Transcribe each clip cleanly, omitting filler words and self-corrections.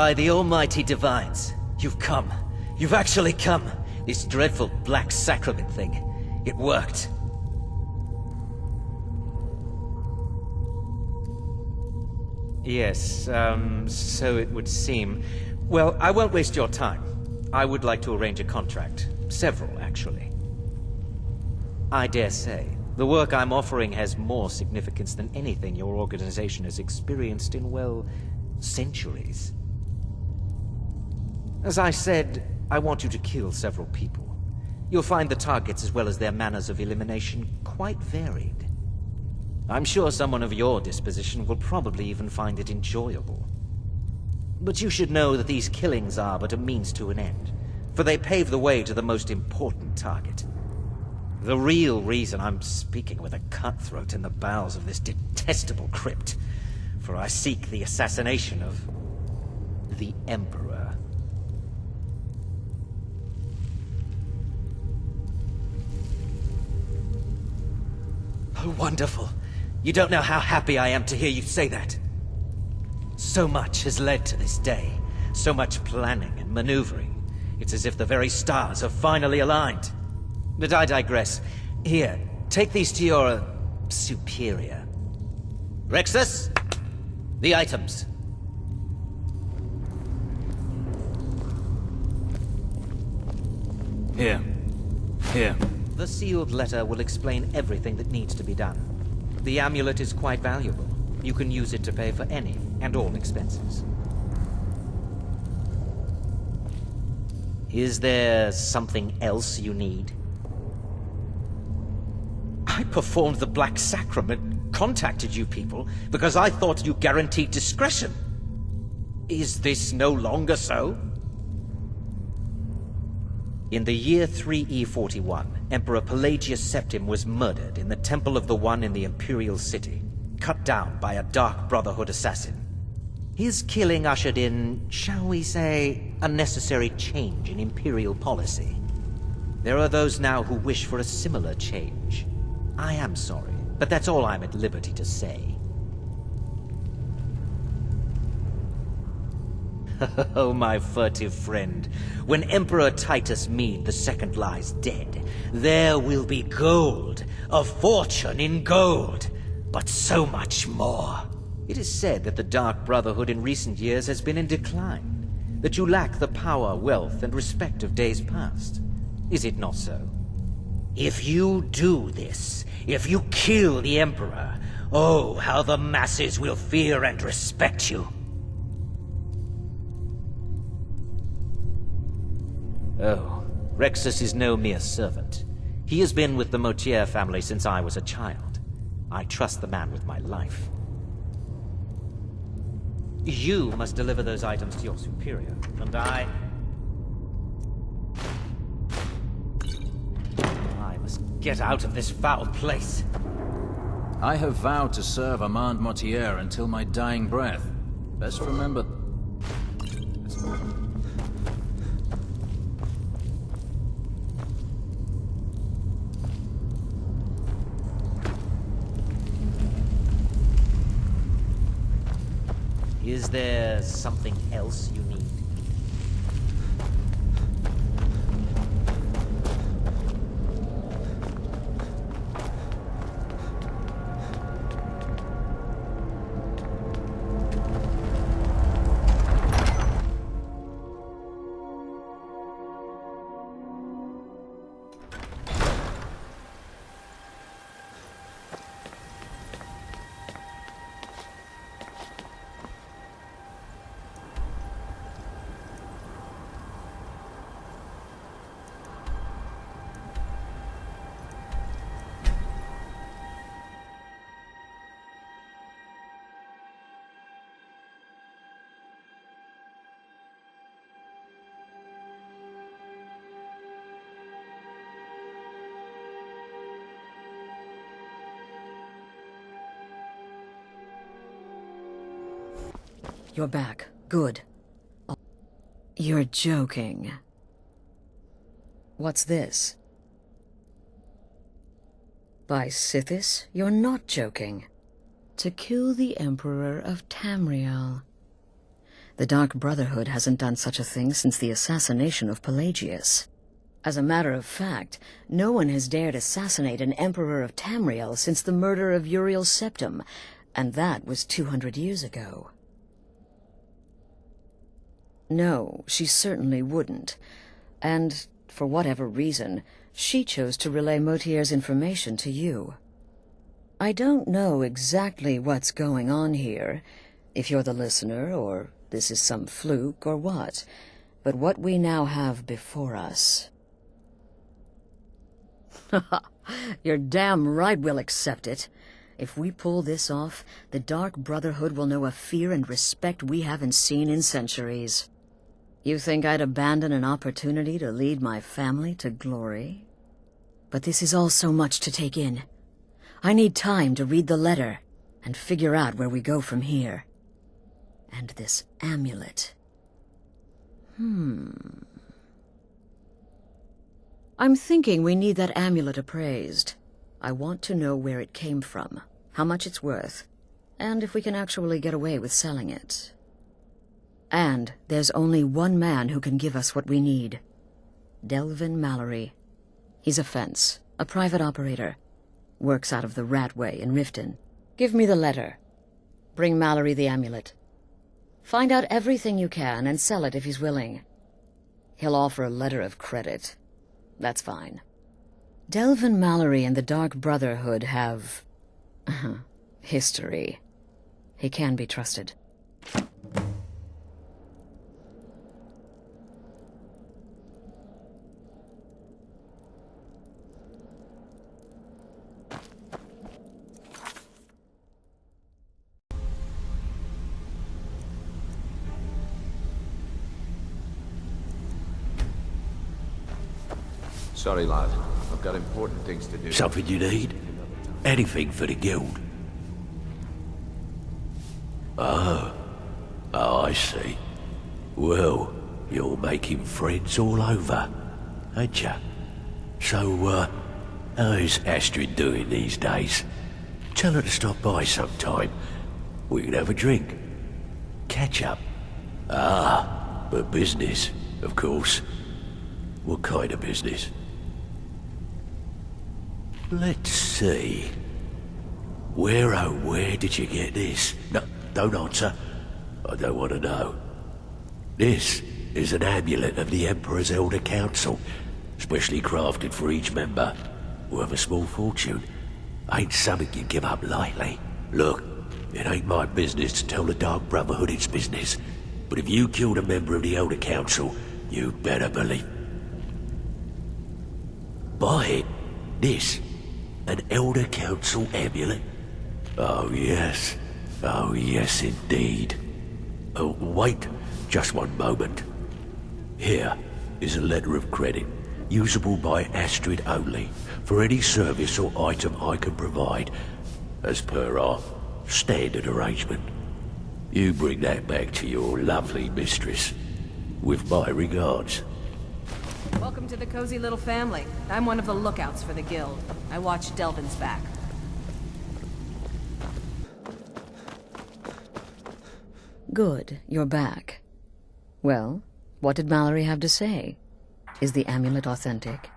By the almighty divines, you've come. You've actually come. This dreadful black sacrament thing. It worked. Yes, so it would seem. Well, I won't waste your time. I would like to arrange a contract. Several, actually. I dare say, the work I'm offering has more significance than anything your organization has experienced in, well, centuries. As I said, I want you to kill several people. You'll find the targets as well as their manners of elimination quite varied. I'm sure someone of your disposition will probably even find it enjoyable. But you should know that these killings are but a means to an end, for they pave the way to the most important target. The real reason I'm speaking with a cutthroat in the bowels of this detestable crypt, for I seek the assassination of the Emperor. Oh, wonderful. You don't know how happy I am to hear you say that. So much has led to this day. So much planning and maneuvering. It's as if the very stars have finally aligned. But I digress. Here, take these to your superior. Rexus, the items. Here. Here. The sealed letter will explain everything that needs to be done. The amulet is quite valuable. You can use it to pay for any and all expenses. Is there something else you need? I performed the Black Sacrament, contacted you people, because I thought you guaranteed discretion. Is this no longer so? In the year 3E41, Emperor Pelagius Septim was murdered in the Temple of the One in the Imperial City, cut down by a Dark Brotherhood assassin. His killing ushered in, shall we say, a necessary change in Imperial policy. There are those now who wish for a similar change. I am sorry, but that's all I'm at liberty to say. Oh, my furtive friend, when Emperor Titus Mede II lies dead, there will be gold, a fortune in gold, but so much more. It is said that the Dark Brotherhood in recent years has been in decline, that you lack the power, wealth, and respect of days past. Is it not so? If you do this, if you kill the Emperor, oh, how the masses will fear and respect you. Oh, Rexus is no mere servant. He has been with the Motier family since I was a child. I trust the man with my life. You must deliver those items to your superior, and I must get out of this foul place. I have vowed to serve Armand Motier until my dying breath. Best remember... Is there something else you need? You're back. Good. You're joking. What's this? By Sithis, you're not joking. To kill the Emperor of Tamriel. The Dark Brotherhood hasn't done such a thing since the assassination of Pelagius. As a matter of fact, no one has dared assassinate an Emperor of Tamriel since the murder of Uriel Septim, and that was 200 years ago. No, she certainly wouldn't. And, for whatever reason, she chose to relay Motier's information to you. I don't know exactly what's going on here, if you're the listener, or this is some fluke, or what, but what we now have before us... You're damn right we'll accept it. If we pull this off, the Dark Brotherhood will know a fear and respect we haven't seen in centuries. You think I'd abandon an opportunity to lead my family to glory? But this is all so much to take in. I need time to read the letter and figure out where we go from here. And this amulet. I'm thinking we need that amulet appraised. I want to know where it came from, how much it's worth, and if we can actually get away with selling it. And there's only one man who can give us what we need. Delvin Mallory. He's a fence, a private operator. Works out of the Ratway in Riften. Give me the letter. Bring Mallory the amulet. Find out everything you can and sell it if he's willing. He'll offer a letter of credit. That's fine. Delvin Mallory and the Dark Brotherhood have... history. He can be trusted. Sorry, lad. I've got important things to do. Something you need? Anything for the guild? Oh, I see. Well, you're making friends all over, ain't ya? So, how's Astrid doing these days? Tell her to stop by sometime. We can have a drink. Catch up. Ah, but business, of course. What kind of business? Let's see. Where did you get this? No, don't answer. I don't want to know. This is an amulet of the Emperor's Elder Council, specially crafted for each member. Worth a small fortune. Ain't something you give up lightly. Look, it ain't my business to tell the Dark Brotherhood its business, but if you killed a member of the Elder Council, you'd better believe. Buy it. This. An Elder Council amulet? Oh yes. Oh yes indeed. Oh, wait. Just one moment. Here is a letter of credit, usable by Astrid only, for any service or item I can provide, as per our standard arrangement. You bring that back to your lovely mistress, with my regards. Welcome to the cozy little family. I'm one of the lookouts for the guild. I watch Delvin's back. Good, you're back. Well, what did Mallory have to say? Is the amulet authentic?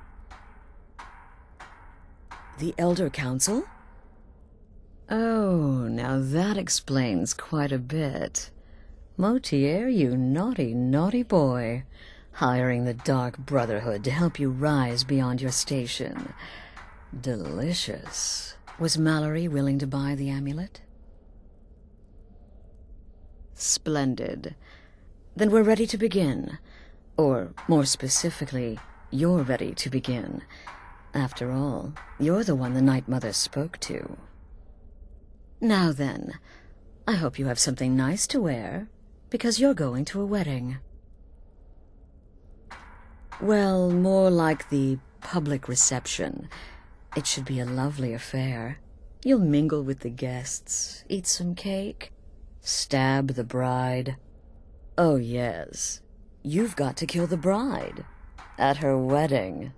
The Elder Council? Oh, now that explains quite a bit. Motier, you naughty, naughty boy. Hiring the Dark Brotherhood to help you rise beyond your station. Delicious. Was Mallory willing to buy the amulet? Splendid. Then we're ready to begin. Or, more specifically, you're ready to begin. After all, you're the one the Night Mother spoke to. Now then, I hope you have something nice to wear, because you're going to a wedding. Well, more like the public reception. It should be a lovely affair. You'll mingle with the guests, eat some cake, stab the bride. Oh yes, you've got to kill the bride at her wedding.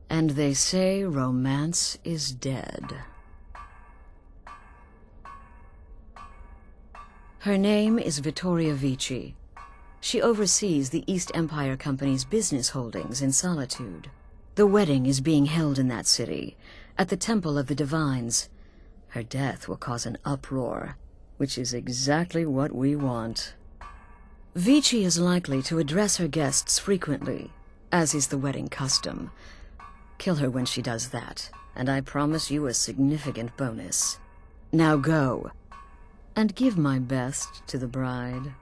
And they say romance is dead. Her name is Vittoria Vici. She oversees the East Empire Company's business holdings in Solitude. The wedding is being held in that city, at the Temple of the Divines. Her death will cause an uproar, which is exactly what we want. Vici is likely to address her guests frequently, as is the wedding custom. Kill her when she does that, and I promise you a significant bonus. Now go, and give my best to the bride.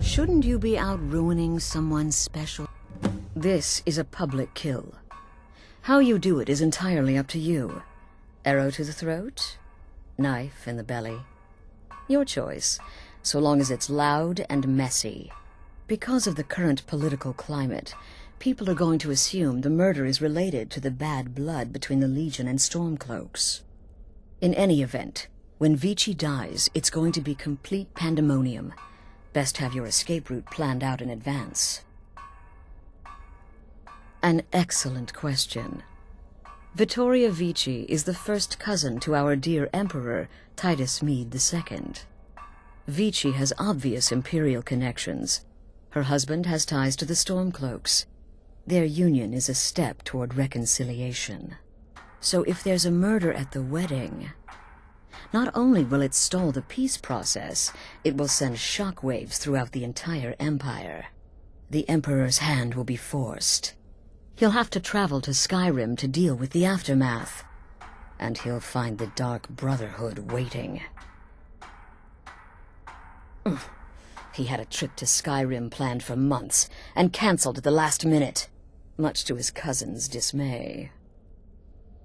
Shouldn't you be out ruining someone special? This is a public kill. How you do it is entirely up to you. Arrow to the throat? Knife in the belly? Your choice, so long as it's loud and messy. Because of the current political climate, people are going to assume the murder is related to the bad blood between the Legion and Stormcloaks. In any event, when Vici dies, it's going to be complete pandemonium. Best have your escape route planned out in advance. An excellent question. Vittoria Vici is the first cousin to our dear Emperor, Titus Mede II. Vici has obvious Imperial connections. Her husband has ties to the Stormcloaks. Their union is a step toward reconciliation. So if there's a murder at the wedding, not only will it stall the peace process, it will send shockwaves throughout the entire Empire. The Emperor's hand will be forced. He'll have to travel to Skyrim to deal with the aftermath. And he'll find the Dark Brotherhood waiting. He had a trip to Skyrim planned for months, and cancelled at the last minute, much to his cousin's dismay.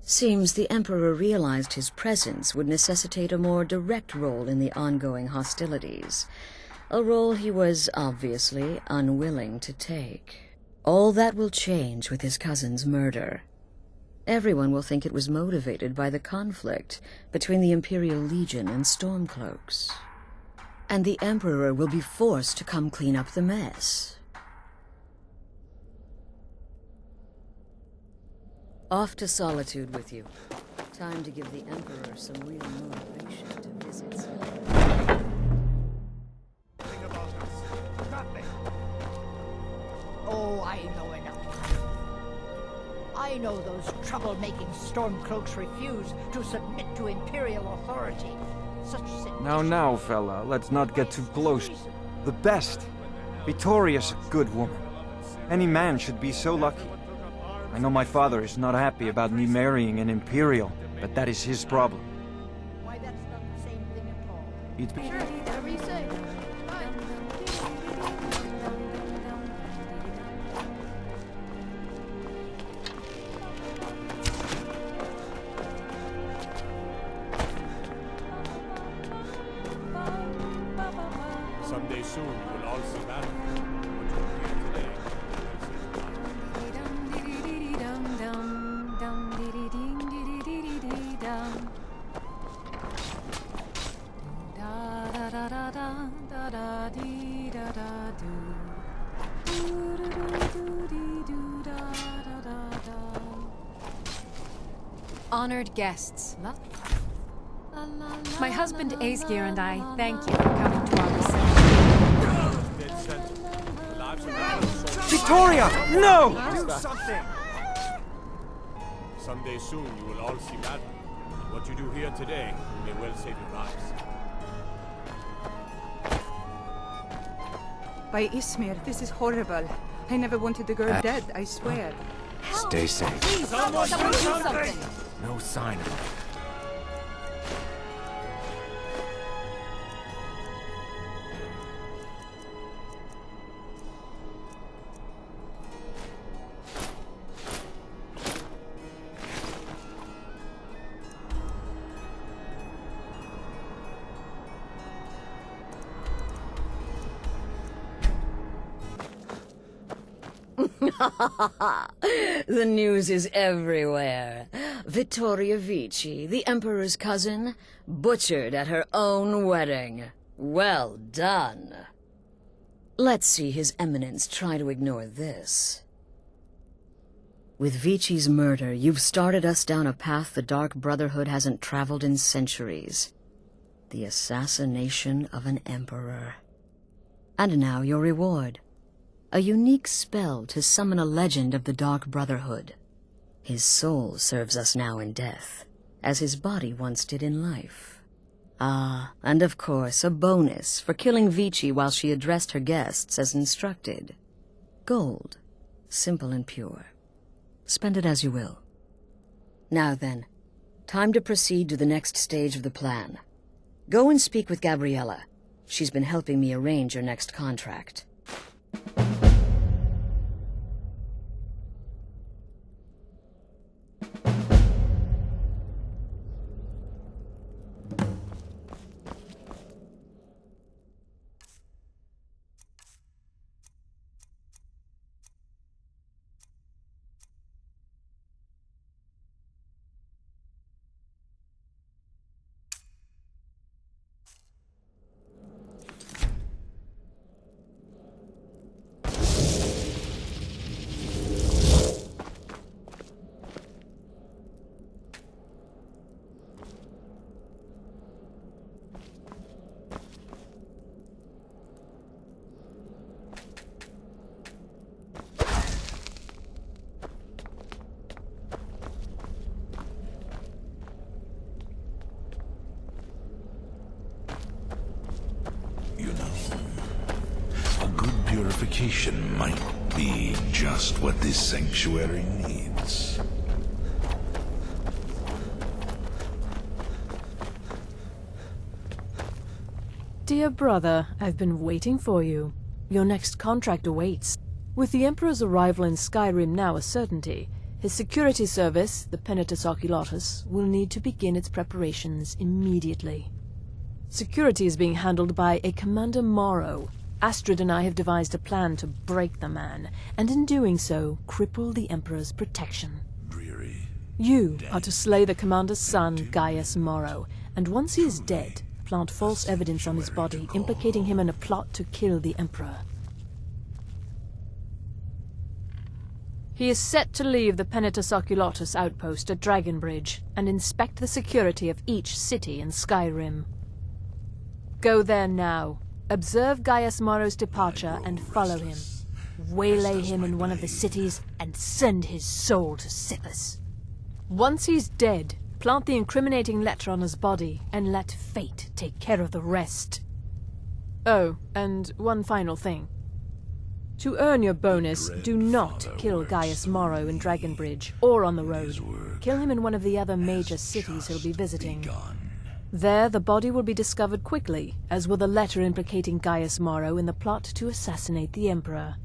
Seems the Emperor realized his presence would necessitate a more direct role in the ongoing hostilities, a role he was obviously unwilling to take. All that will change with his cousin's murder. Everyone will think it was motivated by the conflict between the Imperial Legion and Stormcloaks. And the Emperor will be forced to come clean up the mess. Off to Solitude with you. Time to give the Emperor some real motivation to visit Skyrim. Oh, I know enough. I know those troublemaking Stormcloaks refuse to submit to Imperial authority. Such Now, fella, let's not get too close. The best. Vittoria's a good woman. Any man should be so lucky. I know my father is not happy about me marrying an Imperial, but that is his problem. Why, that's not the same thing at all. It's be- Sure, whatever you say. Someday soon you will all see battle. What you hear today. Honored guests, my husband Aesgir and I thank you for coming to our reception. Dead center. The lives of the soldiers. Vittoria! No! Do something! Someday soon you will all see battle. And what you do here today may well save your lives. By Ismir, this is horrible. I never wanted the girl dead, I swear. Stay safe. Please, someone do something! No sign of it. The news is everywhere. Vittoria Vici, the Emperor's cousin, butchered at her own wedding. Well done. Let's see His Eminence try to ignore this. With Vici's murder, you've started us down a path the Dark Brotherhood hasn't traveled in centuries. The assassination of an Emperor. And now your reward. A unique spell to summon a legend of the Dark Brotherhood. His soul serves us now in death, as his body once did in life. Ah, and of course, a bonus for killing Vici while she addressed her guests as instructed. Gold. Simple and pure. Spend it as you will. Now then, time to proceed to the next stage of the plan. Go and speak with Gabriella. She's been helping me arrange your next contract. Purification might be just what this sanctuary needs. Dear brother, I've been waiting for you. Your next contract awaits. With the Emperor's arrival in Skyrim now a certainty, his security service, the Penitus Oculatus, will need to begin its preparations immediately. Security is being handled by a Commander Morrow. Astrid and I have devised a plan to break the man, and in doing so, cripple the Emperor's protection. You are to slay the Commander's son, Gaius Morrow, and once he is dead, plant false evidence on his body, implicating him in a plot to kill the Emperor. He is set to leave the Penitus Oculatus outpost at Dragonbridge, and inspect the security of each city in Skyrim. Go there now. Observe Gaius Morrow's departure and follow him. Waylay him in one of the cities and send his soul to Sithis. Once he's dead, plant the incriminating letter on his body and let fate take care of the rest. Oh, and one final thing. To earn your bonus, do not kill Gaius Morrow in Dragonbridge or on the road. Kill him in one of the other major cities he'll be visiting. There, the body will be discovered quickly, as will the letter implicating Gaius Morrow in the plot to assassinate the Emperor.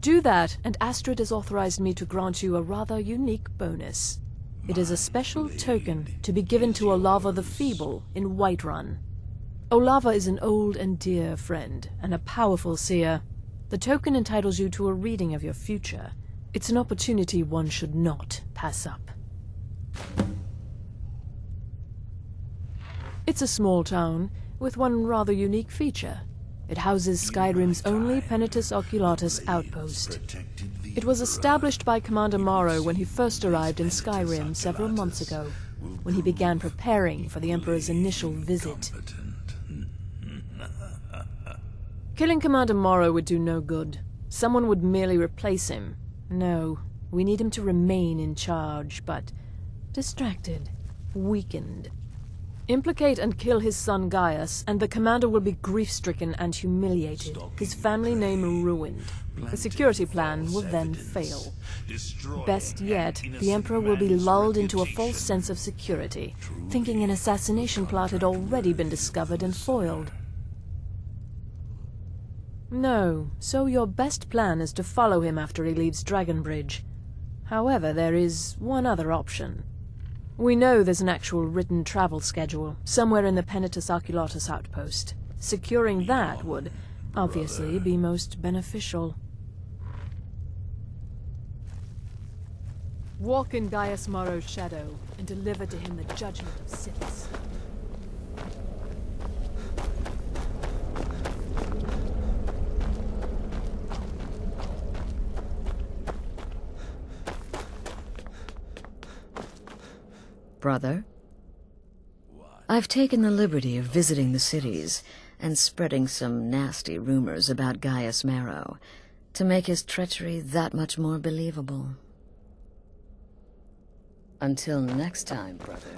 Do that, and Astrid has authorized me to grant you a rather unique bonus. It is a special token to be given to Olava the Feeble in Whiterun. Olava is an old and dear friend, and a powerful seer. The token entitles you to a reading of your future. It's an opportunity one should not pass up. It's a small town, with one rather unique feature. It houses Skyrim's only Penitus Oculatus outpost. It was established by Commander Morrow when he first arrived in Skyrim several months ago, when he began preparing for the Emperor's initial visit. Killing Commander Morrow would do no good. Someone would merely replace him. No, we need him to remain in charge, but distracted, weakened. Implicate and kill his son Gaius, and the commander will be grief-stricken and humiliated, his family name ruined. The security plan will then fail. Best yet, the Emperor will be lulled into a false sense of security, thinking an assassination plot had already been discovered and foiled. No, so your best plan is to follow him after he leaves Dragonbridge. However, there is one other option. We know there's an actual written travel schedule, somewhere in the Penitus Oculatus outpost. Securing that would, obviously, be most beneficial. Walk in Gaius Morrow's shadow, and deliver to him the judgment of Sithis. Brother? I've taken the liberty of visiting the cities and spreading some nasty rumors about Gaius Marrow to make his treachery that much more believable. Until next time, brother.